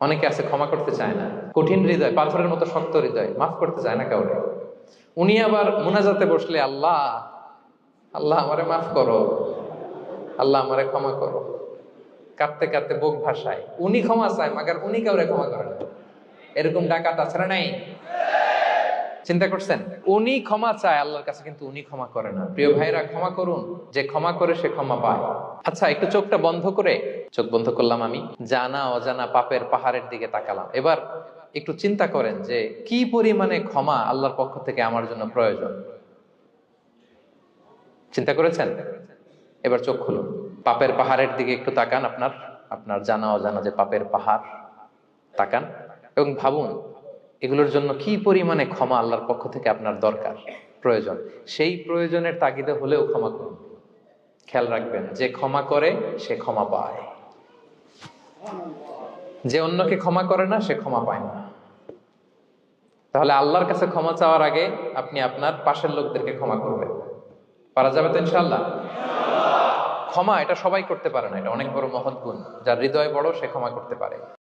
অনেকে আছে ক্ষমা করতে চায় না, কঠিন হৃদয়, পাথরের মতো শক্ত হৃদয়, মাফ করতে চায় না কাউরে। উনি আবার মুনাজাতে বসলে আল্লাহ আল্লাহ আমারে মাফ করো, আল্লাহ আমারে ক্ষমা করো, কাঁদতে কাঁদতে বুক ভাসায়। উনি ক্ষমা চায়, মাগার উনি কাউরে ক্ষমা করে না। এরকম ডাকাত আছে না নাই? চিন্তা করছেন? উনি ক্ষমা চায় আল্লাহর কাছে, কিন্তু উনি ক্ষমা করে না। প্রিয় ভাইরা, ক্ষমা করুন। যে ক্ষমা করে সে ক্ষমা পায়। আচ্ছা, একটু চোখটা বন্ধ করে, চোখ বন্ধ করলাম আমি, জানা অজানা পাপের পাহাড়ের দিকে তাকালাম। এবার একটু চিন্তা করেন যে কি পরিমাণে ক্ষমা আল্লাহর পক্ষ থেকে আমার জন্য প্রয়োজন। চিন্তা করেছেন? এবার চোখ খুলুন, পাপের পাহাড়ের দিকে একটু তাকান। আপনার আপনার জানা অজানা যে পাপের পাহাড়, তাকান এবং ভাবুন এগুলোর জন্য কি পরিমাণে ক্ষমা আল্লাহর পক্ষ থেকে আপনার দরকার, প্রয়োজন। সেই প্রয়োজনের তাগিদে হলেও ক্ষমা করুন। খেয়াল রাখবেন, যে ক্ষমা করে সে ক্ষমা পায়, যে অন্যকে ক্ষমা করে না সে ক্ষমা পায় না। তাহলে আল্লাহর কাছে ক্ষমা চাওয়ার আগে আপনি আপনার পাশের লোকদেরকে ক্ষমা করবেন। পারা যাবে তো ইনশাআল্লাহ? ক্ষমা এটা সবাই করতে পারে না, এটা অনেক বড় মহৎ গুণ। যার হৃদয় বড় সে ক্ষমা করতে পারে।